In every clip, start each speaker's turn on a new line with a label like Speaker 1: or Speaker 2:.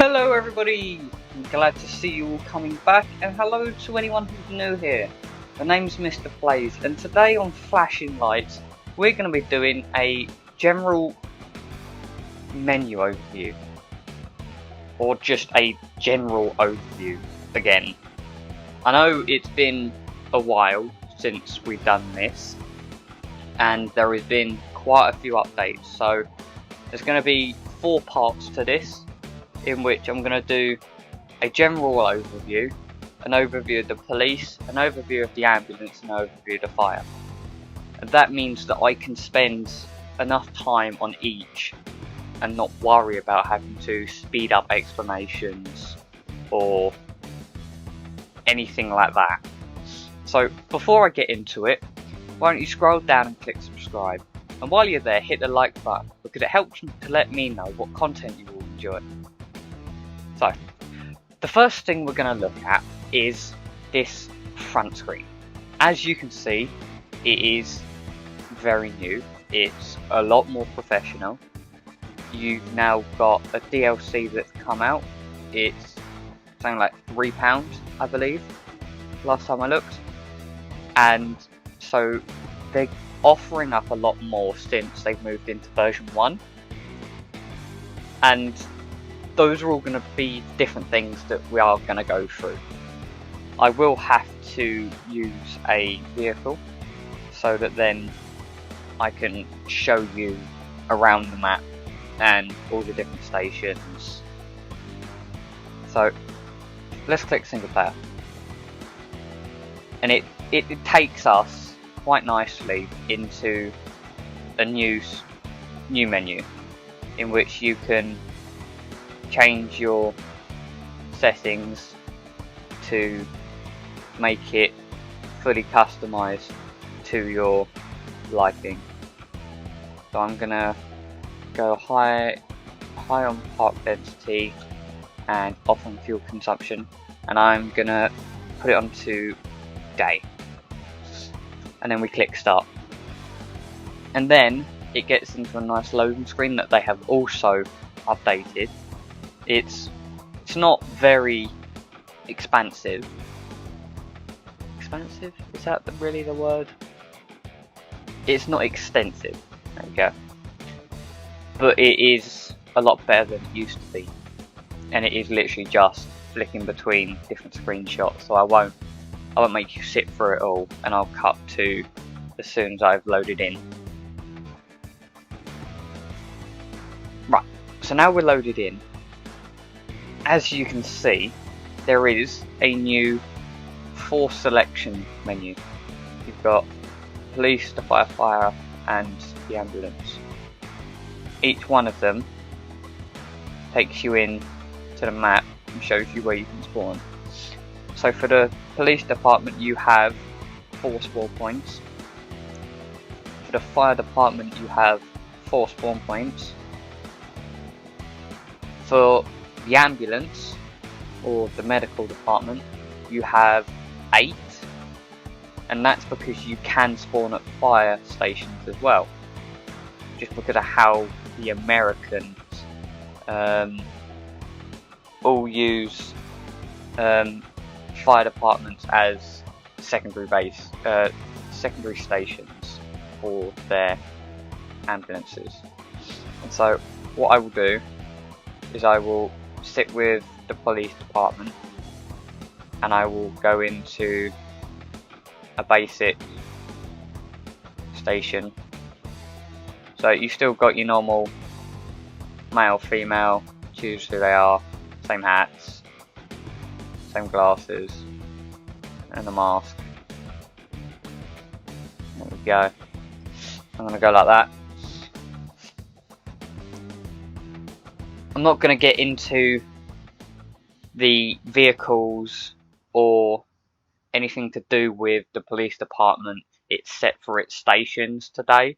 Speaker 1: Hello everybody, I'm glad to see you all coming back, and hello to anyone who's new here. My name's Mr. Blaze, and today on Flashing Lights we're going to be doing a general menu overview, or just a general overview again. I know it's been a while since we've done this, and there has been quite a few updates, so there's going to be 4 parts to this, in which I'm going to do a general overview, an overview of the police, an overview of the ambulance, and an overview of the fire. And that means that I can spend enough time on each and not worry about having to speed up explanations or anything like that. So before I get into it, why don't you scroll down and click subscribe, and while you're there hit the like button, because it helps to let me know what content you will enjoy. So, the first thing we're going to look at is this front screen. As you can see, it is very new. It's a lot more professional. You've now got a DLC that's come out. It's something like £3, I believe, last time I looked. And so they're offering up a lot more since they've moved into version 1. And those are all going to be different things that we are going to go through. I will have to use a vehicle so that then I can show you around the map and all the different stations. So let's click single player, and it takes us quite nicely into a new menu in which you can change your settings to make it fully customized to your liking. So I'm gonna go high on park density and off on fuel consumption, and I'm gonna put it onto day, and then we click start, and then it gets into a nice loading screen that they have also updated. It's not very expansive. Expansive? Is that really the word? It's not extensive. There we go. But it is a lot better than it used to be, and it is literally just flicking between different screenshots. So I won't make you sit through it all, and I'll cut to as soon as I've loaded in. Right. So now we're loaded in. As you can see, there is a new force selection menu. You've got police, the firefighter, and the ambulance. Each one of them takes you in to the map and shows you where you can spawn. So for the police department you have 4 spawn points. For the fire department you have 4 spawn points. For the ambulance, or the medical department, you have 8, and that's because you can spawn at fire stations as well, just because of how the Americans all use fire departments as secondary stations for their ambulances. And so what I will do is I will sit with the police department, and I will go into a basic station. So you've still got your normal male, female, choose who they are, same hats, same glasses, and a mask. There we go. I'm going to go like that. I'm not going to get into the vehicles or anything to do with the police department. It's set for its stations today,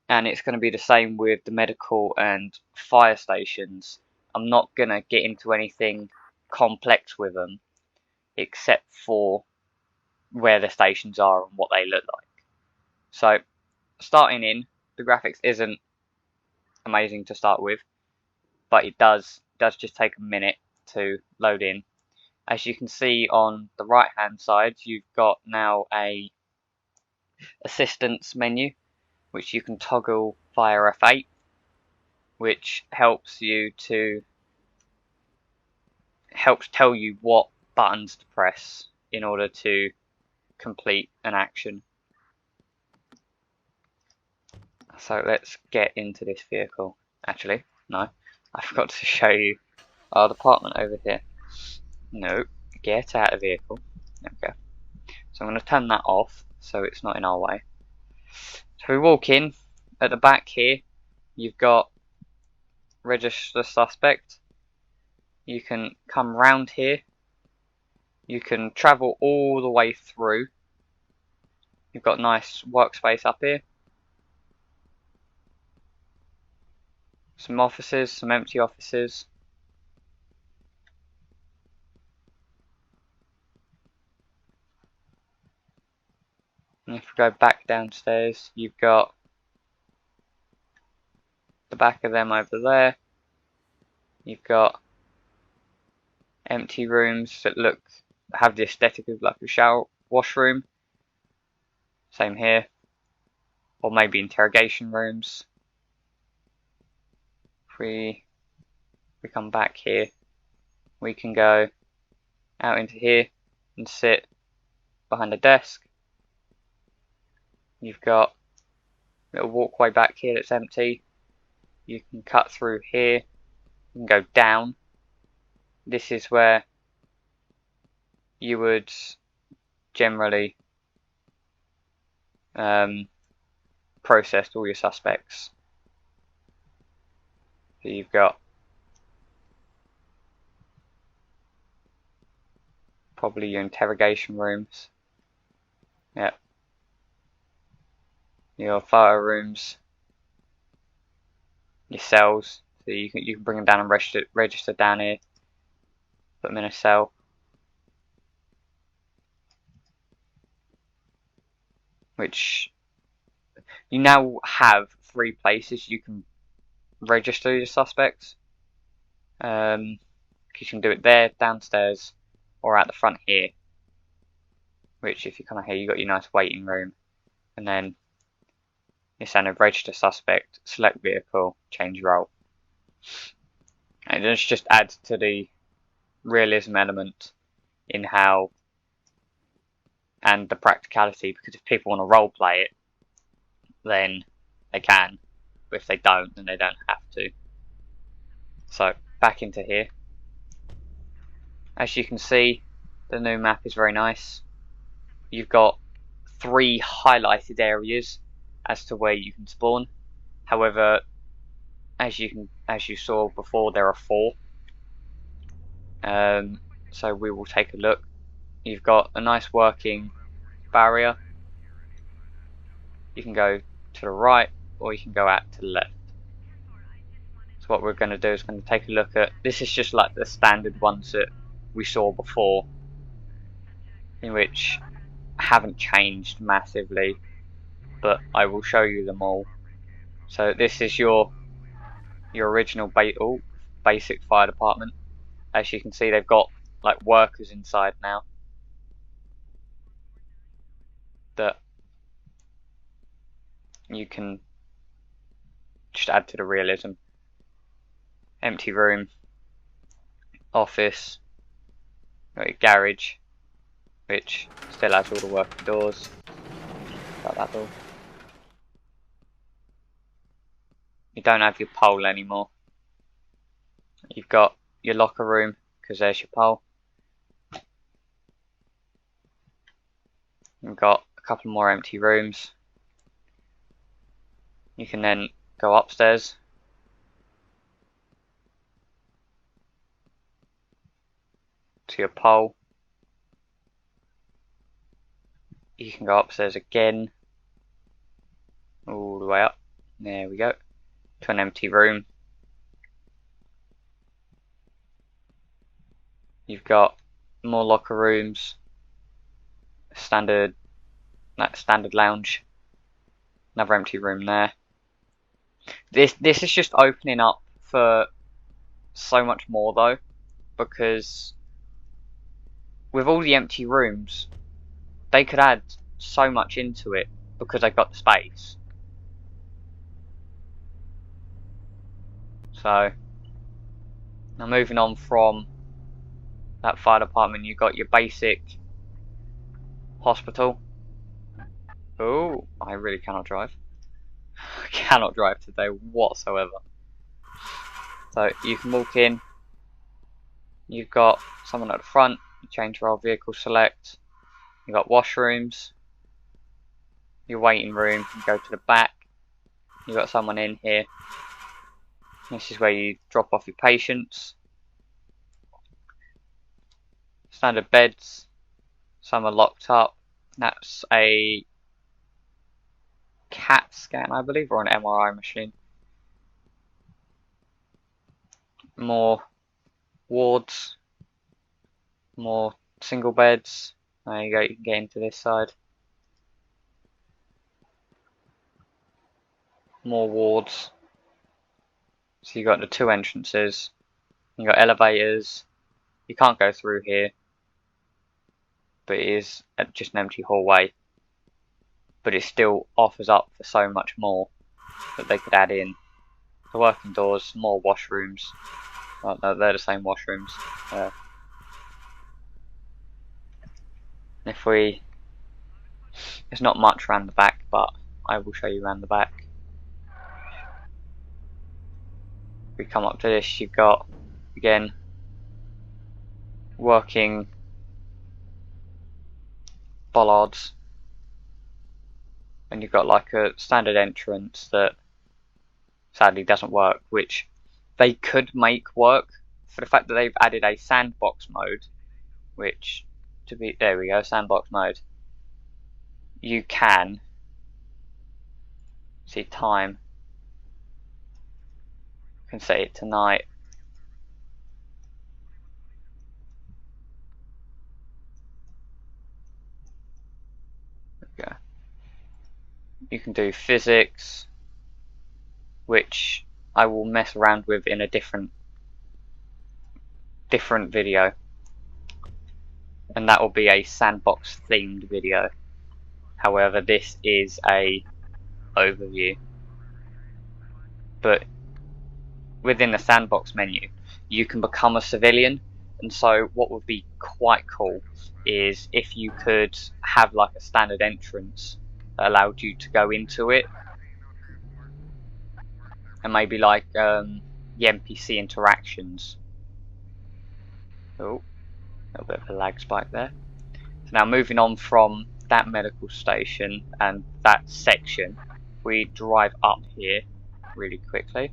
Speaker 1: and it's going to be the same with the medical and fire stations. I'm not going to get into anything complex with them, except for where the stations are and what they look like. So starting in, the graphics isn't amazing to start with, but it does It does just take a minute to load in. As you can see on the right hand side, you've got now a assistance menu, which you can toggle via F8, which helps tell you what buttons to press in order to complete an action. So let's get into this vehicle. Actually, no, I forgot to show you our department over here. No, get out of the vehicle. Okay. So I'm going to turn that off so it's not in our way. So we walk in. At the back here, you've got register suspect. You can come round here. You can travel all the way through. You've got nice workspace up here. Some offices, some empty offices. And if we go back downstairs, you've got the back of them over there. You've got empty rooms that have the aesthetic of like a shower washroom. Same here. Or maybe interrogation rooms. If we come back here, we can go out into here and sit behind a desk. You've got a little walkway back here that's empty. You can cut through here. You can go down. This is where you would generally process all your suspects. So you've got probably your interrogation rooms. Yep. Your photo rooms. Your cells. So you can bring them down and register down here. Put them in a cell. Which you now have 3 places you can register your suspects. You can do it there, downstairs, or at the front here. Which, if you come out here, you've got your nice waiting room, and then your standard register suspect, select vehicle, change role. And this just adds to the realism element in how, and the practicality, because if people want to role play it, then they can, but if they don't, then they don't have to. So back into here. As you can see, the new map is very nice. You've got 3 highlighted areas as to where you can spawn. However, as you saw before, there are 4. So we will take a look. You've got a nice working barrier. You can go to the right, or you can go out to the left. So what we're going to do is going to take a look at, this is just like the standard ones that we saw before, in which haven't changed massively, but I will show you them all. So this is your original basic fire department. As you can see, they've got like workers inside now that you can just add to the realism. Empty room, office, got your garage, which still has all the working doors. Got that door. You don't have your pole anymore. You've got your locker room, because there's your pole. You've got a couple more empty rooms. You can then go upstairs. To your pole. You can go upstairs again. All the way up. There we go. To an empty room. You've got more locker rooms. Standard lounge. Another empty room there. This is just opening up for so much more though, because with all the empty rooms, they could add so much into it because they've got the space. So now moving on from that fire department, you've got your basic hospital. Oh, I really cannot drive. I cannot drive today whatsoever. So you can walk in, you've got someone at the front, you change role, vehicle select, you've got washrooms, your waiting room, you go to the back, you've got someone in here. This is where you drop off your patients. Standard beds, some are locked up. That's a CAT scan, I believe, or an MRI machine. More wards, more single beds. There you go, you can get into this side. More wards. So you got the two entrances. You got elevators. You can't go through here, but it is just an empty hallway. But it still offers up for so much more that they could add in. The working doors, more washrooms. Oh, no, they're the same washrooms. There's not much around the back, but I will show you around the back. If we come up to this, you've got, again, working bollards. And you've got like a standard entrance that sadly doesn't work, which they could make work for the fact that they've added a sandbox mode, which, there we go, sandbox mode. You can see time. You can set it to night. There we go. You can do physics, which I will mess around with in a different video, and that will be a sandbox themed video. However, this is a overview, but within the sandbox menu you can become a civilian, and so what would be quite cool is if you could have like a standard entrance that allowed you to go into it, and maybe like the NPC interactions. Oh, a little bit of a lag spike there. So now moving on from that medical station and that section, we drive up here really quickly.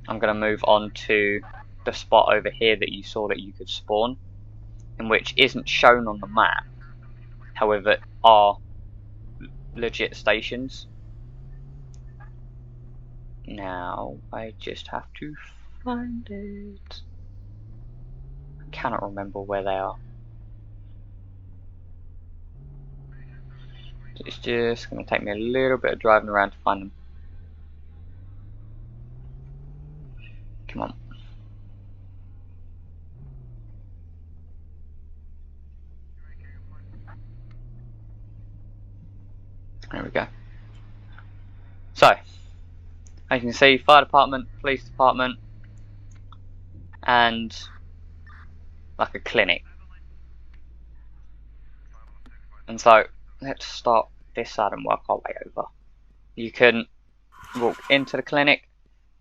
Speaker 1: I'm going to move on to the spot over here that you saw that you could spawn, and which isn't shown on the map, however are legit stations. Now I just have to find it. I cannot remember where they are. It's just going to take me a little bit of driving around to find them. Come on. There we go. So, as you can see, fire department, police department, and like a clinic. And so, let's start this side and work our way over. You can walk into the clinic.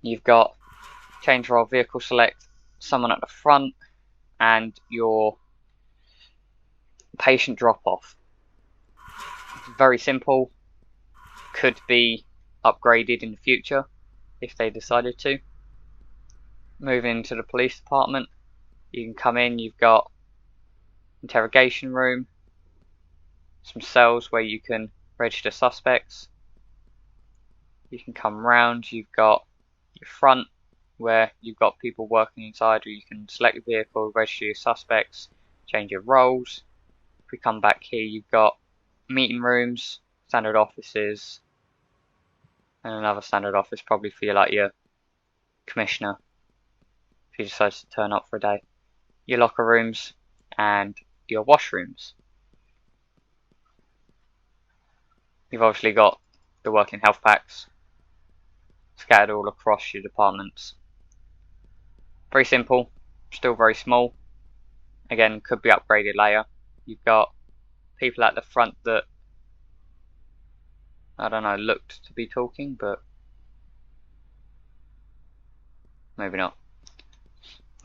Speaker 1: You've got change role, vehicle select, someone at the front, and your patient drop off. It's very simple. Could be upgraded in the future if they decided to. Moving into the police department, you can come in. You've got interrogation room, some cells where you can register suspects. You can come round. You've got your front where you've got people working inside, where you can select your vehicle, register your suspects, change your roles. If we come back here, you've got meeting rooms, standard offices, and another standard office probably for your, like, your commissioner. if you decide to turn up for a day. Your locker rooms and your washrooms. You've obviously got the working health packs scattered all across your departments. Very simple, still very small. Again, could be upgraded later. You've got people at the front that, I don't know, looked to be talking, but maybe not.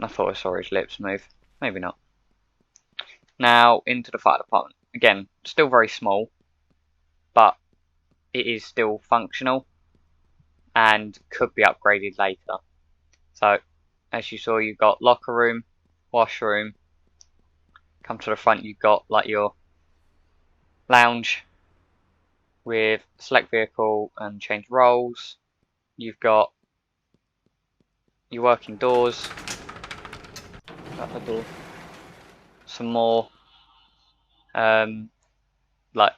Speaker 1: I thought I saw his lips move. Maybe not. Now, into the fire department. Again, still very small, but it is still functional and could be upgraded later. So, as you saw, you've got locker room, washroom. Come to the front, you've got like your lounge with select vehicle and change roles. You've got your working doors. Shut the door. Some more like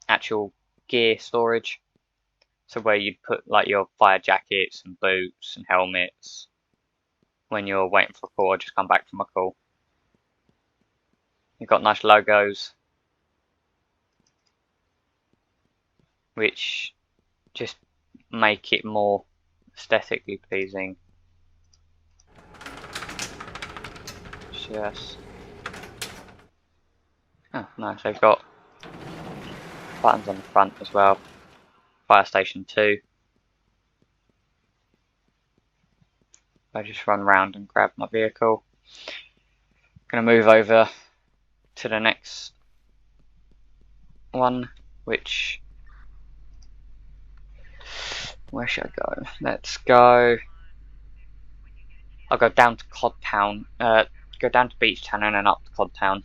Speaker 1: actual gear storage. So where you'd put like your fire jackets and boots and helmets when you're waiting for a call or just come back from a call. You've got nice logos, which just make it more aesthetically pleasing. Yes. Oh, nice. They've got buttons on the front as well. Fire station 2. I just run round and grab my vehicle. Gonna move over to the next one, which, where should I go? Let's go. I'll go down to Cod Town. Go down to Beach Town and then up to Cod Town.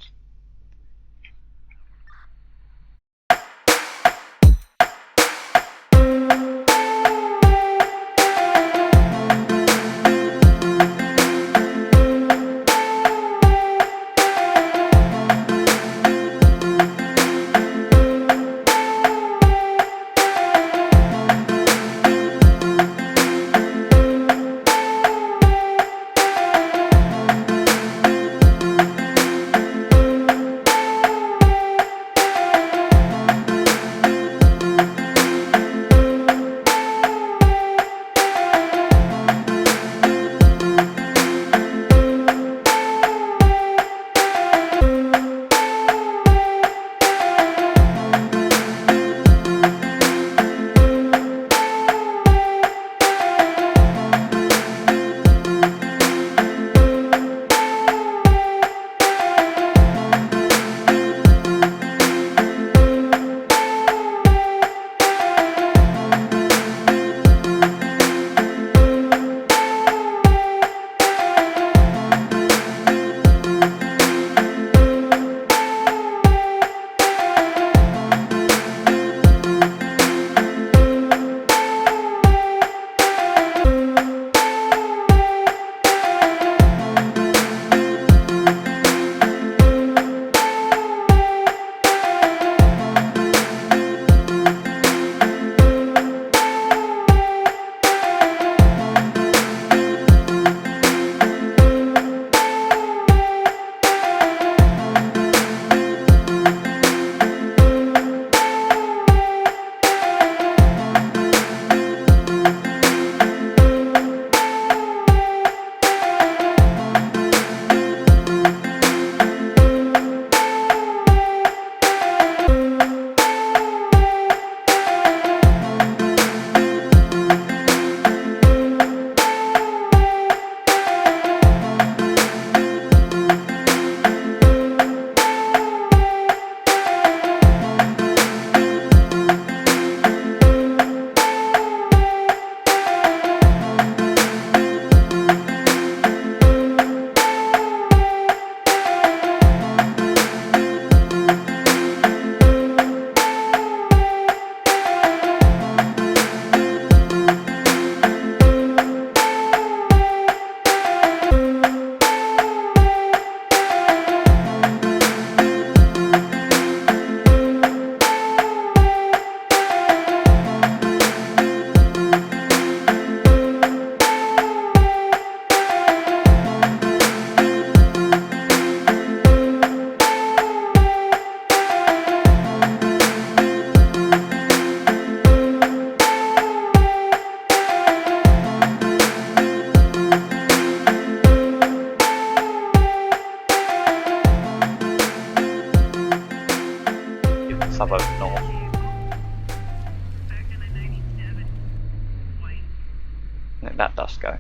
Speaker 1: Let that dust go.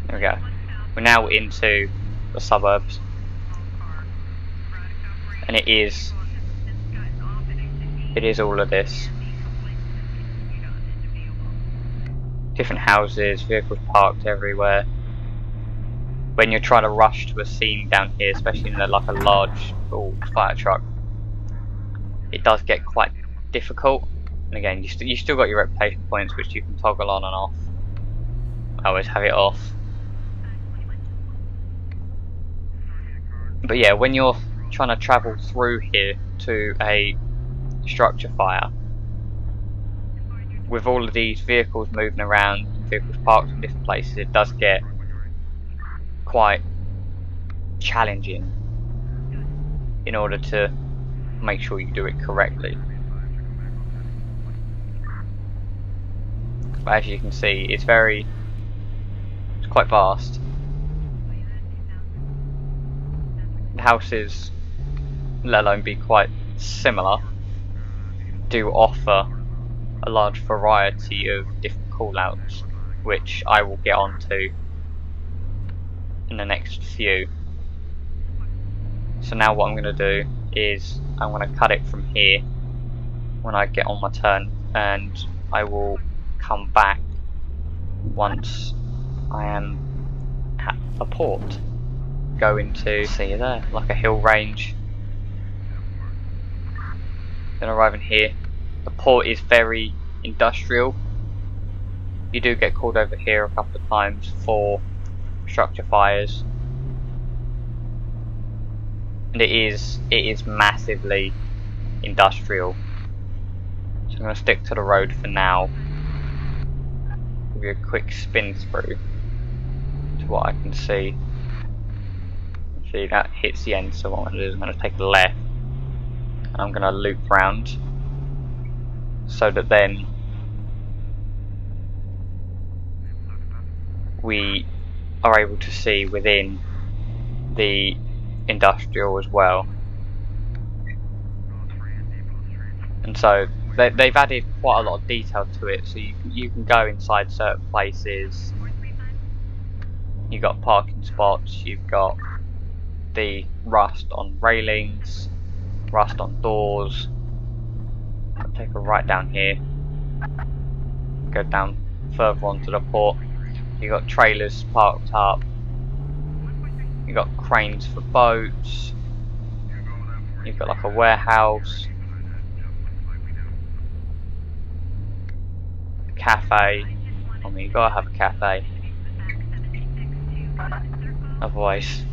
Speaker 1: There we go. We're now into the suburbs, and it is all of this. Different houses, vehicles parked everywhere. When you're trying to rush to a scene down here, especially in like a large fire truck, it does get quite difficult. And again, you still got your reputation points, which you can toggle on and off. I always have it off. But yeah, when you're trying to travel through here to a structure fire, with all of these vehicles moving around, vehicles parked in different places, it does get quite challenging in order to make sure you do it correctly. But as you can see, it's quite vast. The houses, let alone be quite similar, do offer a large variety of different callouts, which I will get onto in the next few. So now what I'm going to do is I'm going to cut it from here when I get on my turn, and I will come back once I am at a port. Go into, see you there, like a hill range. Then arriving here, the port is very industrial. You do get called over here a couple of times for structure fires, and it is massively industrial. So I'm going to stick to the road for now. Give you a quick spin through to what I can see. See, that hits the end, so what I'm going to do is I'm going to take a left and I'm going to loop round so that then we are able to see within the industrial as well. And so they've added quite a lot of detail to it, so you can go inside certain places. You've got parking spots, you've got the rust on railings, rust on doors. I'll take a right down here, go down further onto the port. You've got trailers parked up, you've got cranes for boats, you've got like a warehouse, a cafe. I mean, you've got to have a cafe, otherwise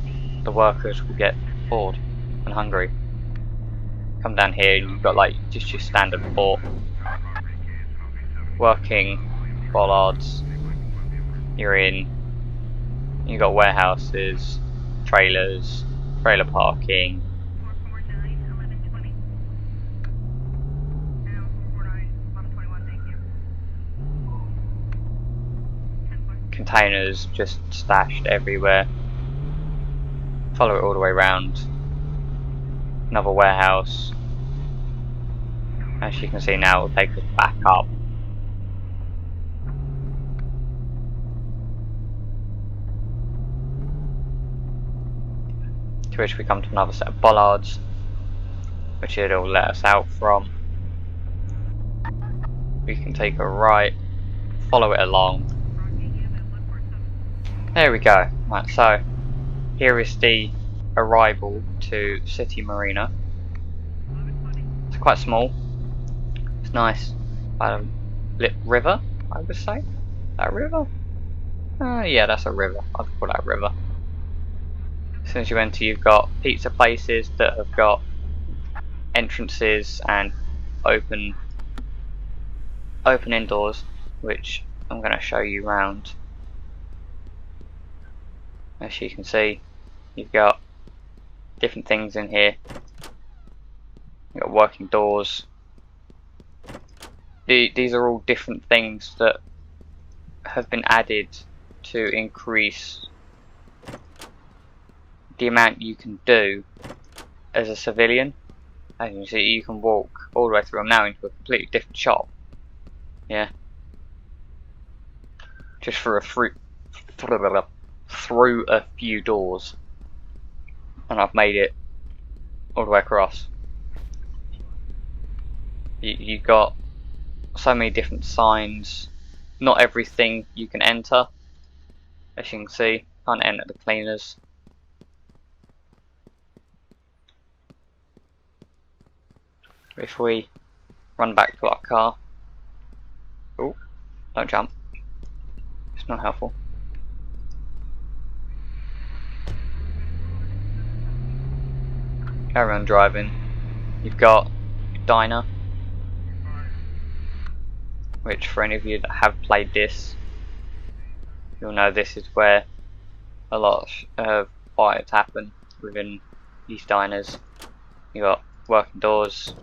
Speaker 1: the workers will get bored and hungry. Come down here, you've got like just your standard port, working bollards. You're in. You've got warehouses, trailers, trailer parking. Containers just stashed everywhere. Follow it all the way around. Another warehouse. As you can see now, it will take us back up. To which we come to another set of bollards, which it'll let us out from. We can take a right, follow it along. There we go. Right, so here is the arrival to City Marina. It's quite small. It's nice. Lit river, I would say. That river? Yeah, that's a river. I'd call that a river. As soon as you enter, you've got pizza places that have got entrances and open indoors, which I'm going to show you around. As you can see, you've got different things in here. You've got working doors. These are all different things that have been added to increase the amount you can do as a civilian. As you can see, you can walk all the way through them now into a completely different shop. Yeah. just through a few doors, and I've made it all the way across. You got so many different signs. Not everything you can enter, as you can see. Can't enter the cleaners. If we run back to our car, oh, don't jump. It's not helpful. Carry on driving. You've got your diner, which for any of you that have played this, you'll know this is where a lot of fires happen within these diners. You got working doors,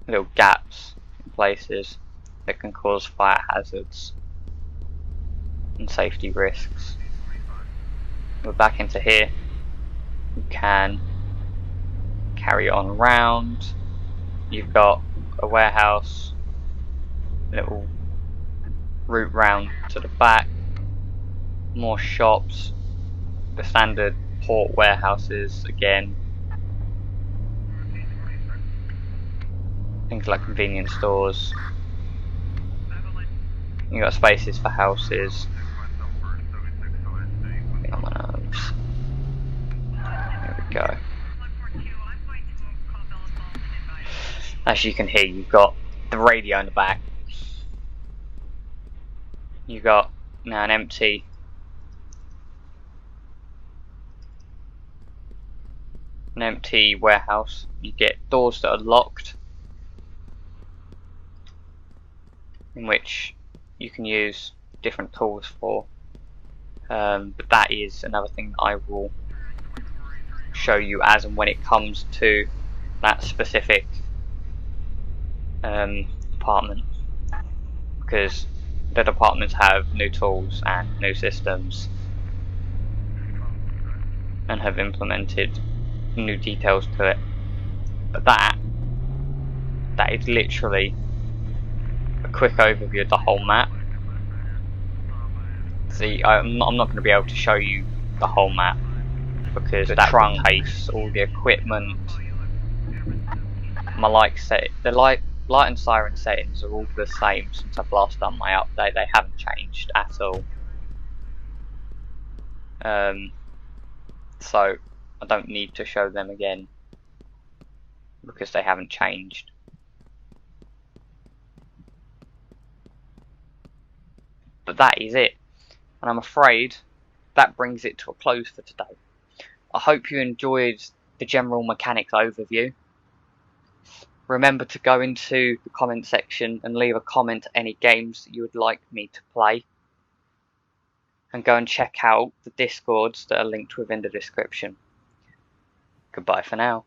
Speaker 1: little gaps in places that can cause fire hazards and safety risks. We're back into here. You can carry on around. You've got a warehouse, little route round to the back, more shops, the standard port warehouses again, things like convenience stores. You got spaces for houses. There we go. As you can hear, you've got the radio in the back. You've got now an empty warehouse. You get doors that are locked, in which you can use different tools for. But that is another thing that I will show you as and when it comes to that specific department, because the departments have new tools and new systems and have implemented new details to it. But that is literally a quick overview of the whole map. See, I'm not going to be able to show you the whole map because the trunk, case, all the equipment, my the light and siren settings are all the same since I've last done my update. They haven't changed at all. So I don't need to show them again because they haven't changed. But that is it, and I'm afraid that brings it to a close for today. I hope you enjoyed the general mechanics overview. Remember to go into the comment section and leave a comment any games that you would like me to play, and go and check out the Discords that are linked within the description. Goodbye for now.